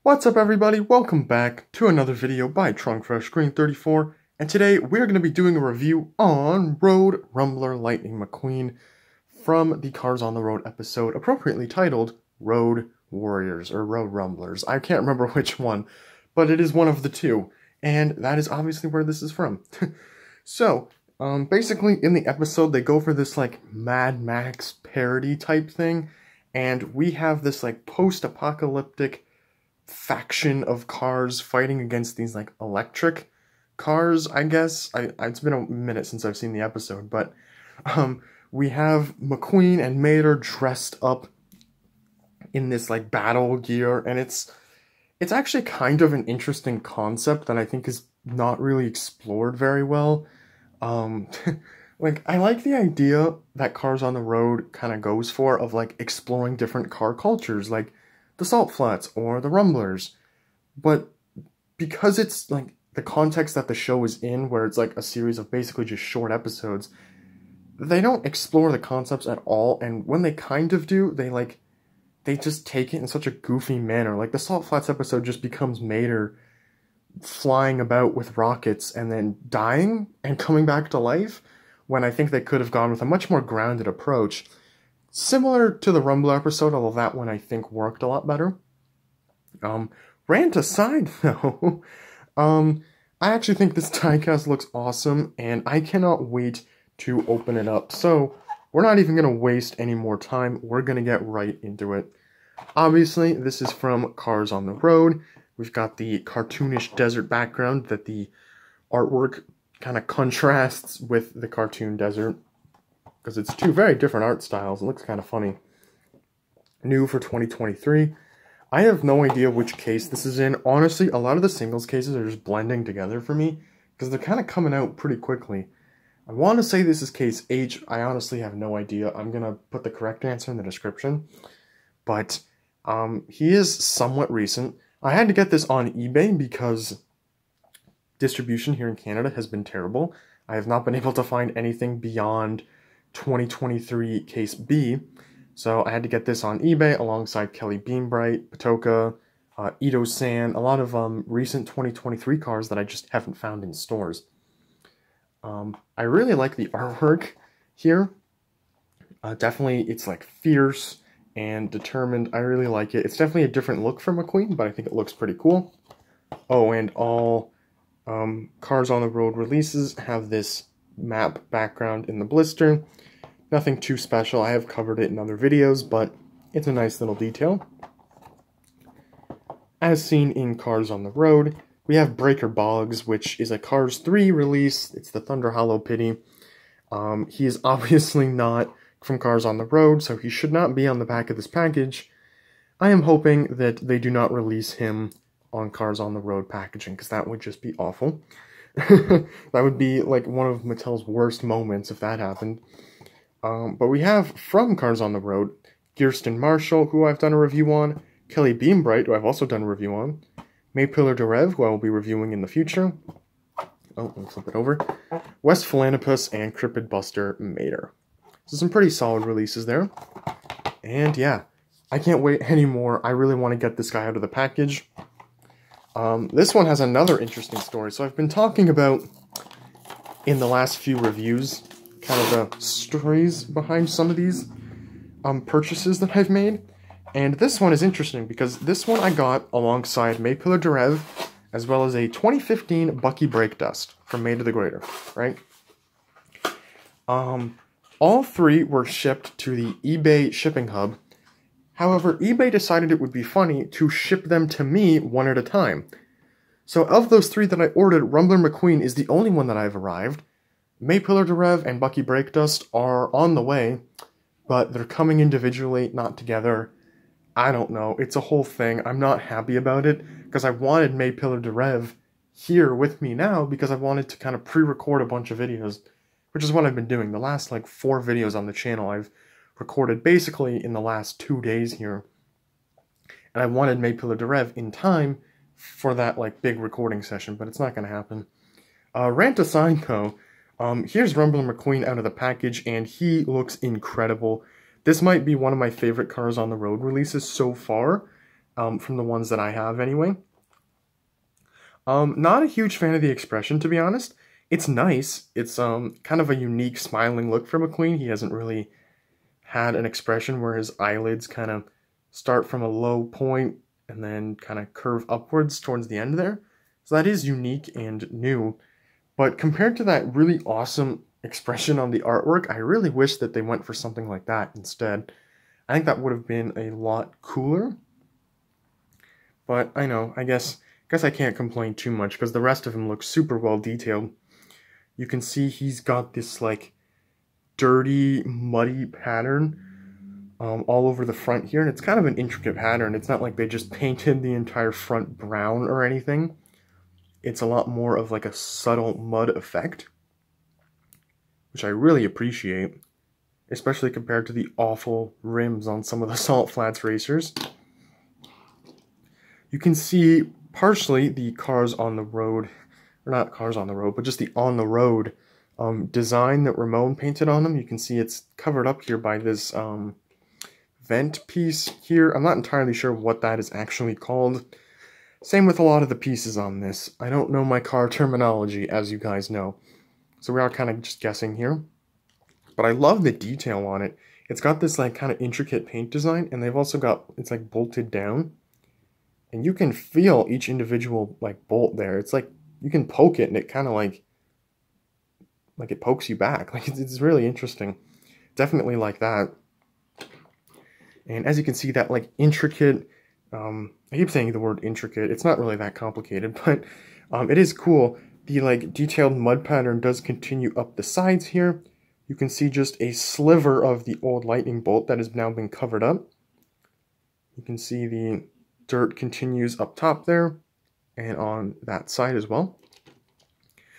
What's up everybody, welcome back to another video by TrunkFreshGreen34, and today we're going to be doing a review on Road Rumbler Lightning McQueen from the Cars on the Road episode, appropriately titled Road Warriors, or Road Rumblers. I can't remember which one, but it is one of the two, and that is obviously where this is from. So, basically in the episode they go for this like Mad Max parody type thing, and we have this like post-apocalyptic faction of cars fighting against these like electric cars, I guess. It's been a minute since I've seen the episode, but we have McQueen and Mater dressed up in this like battle gear, and it's actually kind of an interesting concept that I think is not really explored very well. Like, I like the idea that Cars on the Road kind of goes for, of like exploring different car cultures, like the Salt Flats or the Rumblers, but because it's like the context that the show is in, where it's like a series of basically just short episodes, they don't explore the concepts at all, and when they kind of do, they just take it in such a goofy manner. Like the Salt Flats episode just becomes Mater flying about with rockets and then dying and coming back to life, when I think they could have gone with a much more grounded approach. Similar to the Rumbler episode, although that one I think worked a lot better. Rant aside, though, I actually think this diecast looks awesome, and I cannot wait to open it up. So, we're not even going to waste any more time. We're going to get right into it. Obviously, this is from Cars on the Road. We've got the cartoonish desert background that the artwork kind of contrasts with the cartoon desert, because it's two very different art styles. It looks kind of funny. New for 2023. I have no idea which case this is in. Honestly, a lot of the singles cases are just blending together for me, because they're kind of coming out pretty quickly. I want to say this is case H. I honestly have no idea. I'm going to put the correct answer in the description. But he is somewhat recent. I had to get this on eBay because distribution here in Canada has been terrible. I have not been able to find anything beyond 2023 case B, so I had to get this on eBay alongside Kelly Beambright, Patoka, Ito-san, a lot of recent 2023 cars that I just haven't found in stores. I really like the artwork here. Definitely, it's like fierce and determined. I really like it. It's definitely a different look for McQueen, but I think it looks pretty cool. Oh, and all Cars on the Road releases have this map background in the blister. Nothing too special. I have covered it in other videos, but it's a nice little detail. As seen in Cars on the Road, we have Breaker Boggs, which is a Cars 3 release. It's the Thunder Hollow Pity. He is obviously not from Cars on the Road, so he should not be on the back of this package. I am hoping that they do not release him on Cars on the Road packaging, because that would just be awful. That would be like one of Mattel's worst moments if that happened. But we have from Cars on the Road, Kirsten Marshall, who I've done a review on, Kelly Beambright, who I've also done a review on, Maypillar Derev, who I will be reviewing in the future. Oh, let me flip it over. West Philanopus and Cryptid Buster Mater. So some pretty solid releases there. And yeah, I can't wait anymore. I really want to get this guy out of the package. This one has another interesting story. So I've been talking about, in the last few reviews, kind of the stories behind some of these purchases that I've made. And this one is interesting because this one I got alongside Maypillar Derev, as well as a 2015 Bucky Brake Dust from Mater the Greater, right? All three were shipped to the eBay shipping hub. However, eBay decided it would be funny to ship them to me one at a time. So of those three that I ordered, Rumbler McQueen is the only one that I've arrived. Maypillar Derev and Bucky Brake Dust are on the way, but they're coming individually, not together. I don't know. It's a whole thing. I'm not happy about it, because I wanted Maypillar Derev here with me now, because I wanted to kind of pre-record a bunch of videos, which is what I've been doing. The last, like, 4 videos on the channel I've recorded basically in the last 2 days here. And I wanted Maypillar Derev in time for that, like, big recording session, but it's not going to happen. Rant aside, though, here's Rumbler McQueen out of the package, and he looks incredible. This might be one of my favorite Cars on the Road releases so far. from the ones that I have anyway. Not a huge fan of the expression, to be honest. It's nice. It's kind of a unique smiling look for McQueen. He hasn't really had an expression where his eyelids kind of start from a low point and then kind of curve upwards towards the end there. So that is unique and new. But compared to that really awesome expression on the artwork, I really wish that they went for something like that instead. I think that would have been a lot cooler. But I know, I guess I can't complain too much because the rest of him looks super well detailed. You can see he's got this like dirty, muddy pattern all over the front here, and it's kind of an intricate pattern. It's not like they just painted the entire front brown or anything. It's a lot more of like a subtle mud effect, which I really appreciate, especially compared to the awful rims on some of the Salt Flats racers. You can see partially the cars on the road, or not cars on the road, but just the on the road design that Ramon painted on them. You can see it's covered up here by this vent piece here. I'm not entirely sure what that is actually called. Same with a lot of the pieces on this. I don't know my car terminology, as you guys know. So we are kind of just guessing here. But I love the detail on it. It's got this like kind of intricate paint design, and they've also got, it's like bolted down. And you can feel each individual like bolt there. It's like you can poke it and it kind of like it pokes you back. Like it's really interesting. Definitely like that. And as you can see, that like intricate, I keep saying the word intricate. It's not really that complicated, but it is cool. The like detailed mud pattern does continue up the sides here. You can see just a sliver of the old lightning bolt that has now been covered up. You can see the dirt continues up top there and on that side as well.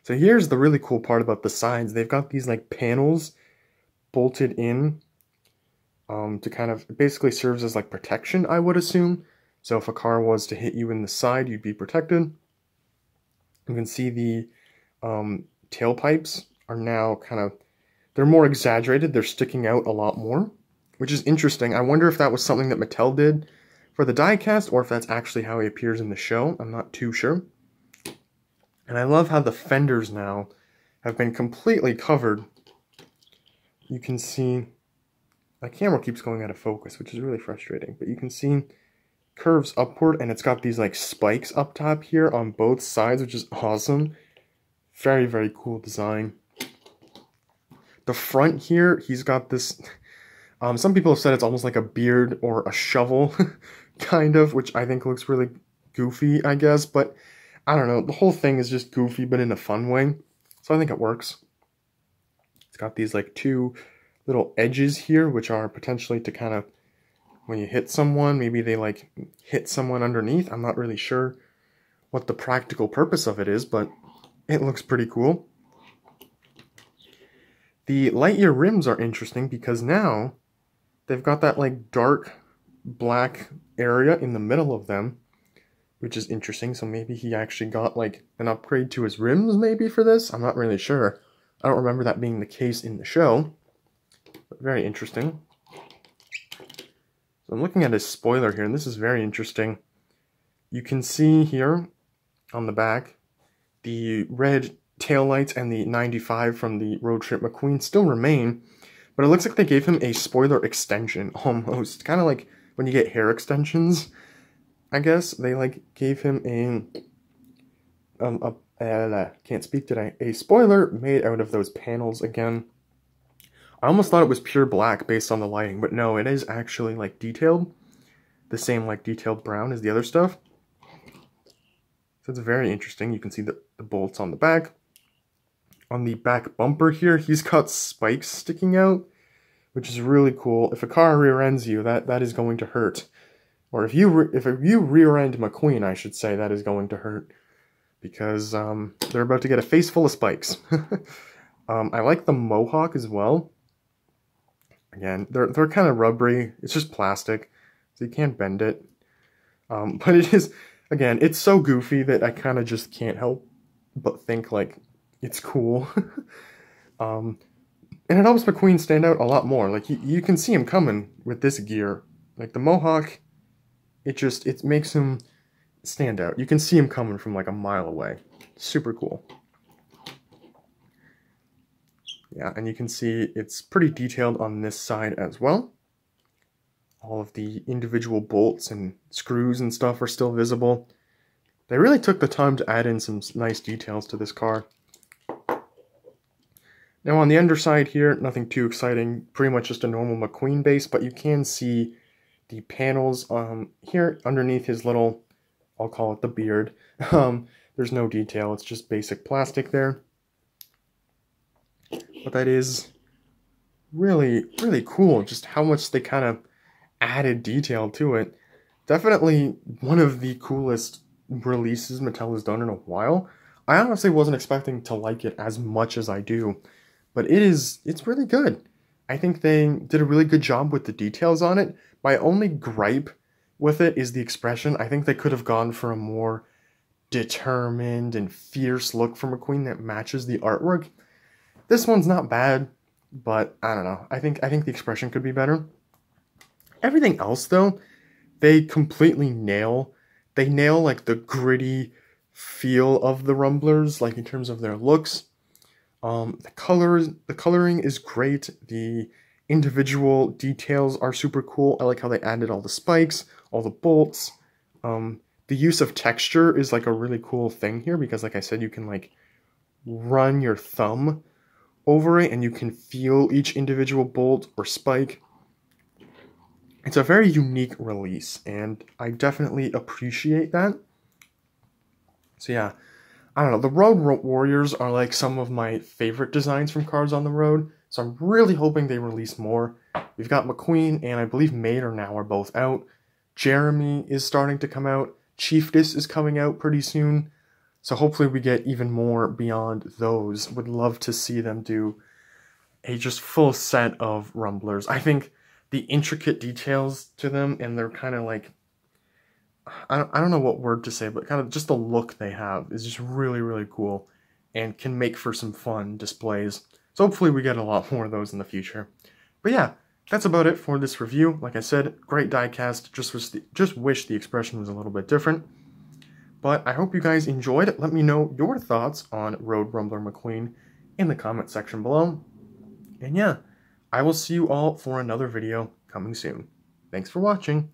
So here's the really cool part about the sides. They've got these like panels bolted in to kind of, it basically serves as like protection, I would assume. So if a car was to hit you in the side, you'd be protected. You can see the tailpipes are now kind of, they're more exaggerated. They're sticking out a lot more, which is interesting. I wonder if that was something that Mattel did for the diecast, or if that's actually how he appears in the show. I'm not too sure. And I love how the fenders now have been completely covered. You can see, my camera keeps going out of focus, which is really frustrating, but you can see curves upward, and it's got these like spikes up top here on both sides, which is awesome. Very, very cool design. The front here, he's got this, some people have said it's almost like a beard or a shovel, kind of, which I think looks really goofy, I guess, but I don't know, the whole thing is just goofy, but in a fun way, so I think it works. It's got these like two little edges here, which are potentially to kind of, when you hit someone, maybe they like hit someone underneath. I'm not really sure what the practical purpose of it is, but it looks pretty cool. The Lightyear rims are interesting because now they've got that like dark black area in the middle of them, which is interesting. So maybe he actually got like an upgrade to his rims maybe for this. I'm not really sure. I don't remember that being the case in the show, but very interesting. So I'm looking at his spoiler here, and this is very interesting. You can see here on the back, the red taillights and the 95 from the Road Trip McQueen still remain, but it looks like they gave him a spoiler extension, almost. Kind of like when you get hair extensions, I guess. They like gave him can't speak today, a spoiler made out of those panels again. I almost thought it was pure black based on the lighting, but no, it is actually like detailed. The same like detailed brown as the other stuff. So it's very interesting. You can see the bolts on the back. On the back bumper here, he's got spikes sticking out, which is really cool. If a car rear ends you, that is going to hurt. Or if you rear end McQueen, I should say, that is going to hurt. Because they're about to get a face full of spikes. I like the mohawk as well. Again, they're kind of rubbery. It's just plastic, so you can't bend it. But it is, again, it's so goofy that I kind of just can't help but think, like, it's cool. And it helps McQueen stand out a lot more. Like, you can see him coming with this gear. Like, the mohawk it makes him stand out. You can see him coming from like a mile away. Super cool. Yeah, and you can see it's pretty detailed on this side as well. All of the individual bolts and screws and stuff are still visible. They really took the time to add in some nice details to this car. Now on the underside here, nothing too exciting, pretty much just a normal McQueen base, but you can see the panels here underneath his little, I'll call it the beard. There's no detail, it's just basic plastic there. But that is really, really cool, just how much they kind of added detail to it. Definitely one of the coolest releases Mattel has done in a while. I honestly wasn't expecting to like it as much as I do, but it's really good. I think they did a really good job with the details on it. My only gripe with it is the expression. I think they could have gone for a more determined and fierce look for McQueen that matches the artwork. This one's not bad, but I don't know. I think the expression could be better. Everything else though, they completely nail. They nail like the gritty feel of the Rumblers, like in terms of their looks. The coloring is great. The individual details are super cool. I like how they added all the spikes, all the bolts. The use of texture is like a really cool thing here because, like I said, you can like run your thumb over it and you can feel each individual bolt or spike. It's a very unique release, and I definitely appreciate that. So yeah, I don't know, the Road Warriors are like some of my favorite designs from Cars on the Road, so I'm really hoping they release more. We've got McQueen and I believe Mater now are both out. Jeremy is starting to come out. Chiefess is coming out pretty soon. So hopefully we get even more beyond those. Would love to see them do a just full set of Rumblers. I think the intricate details to them, and they're kind of like, I don't know what word to say, but kind of just the look they have is just really, really cool and can make for some fun displays. So hopefully we get a lot more of those in the future. But yeah, that's about it for this review. Like I said, great diecast. Just wish the expression was a little bit different. But I hope you guys enjoyed it. Let me know your thoughts on Road Rumbler McQueen in the comment section below. And yeah, I will see you all for another video coming soon. Thanks for watching.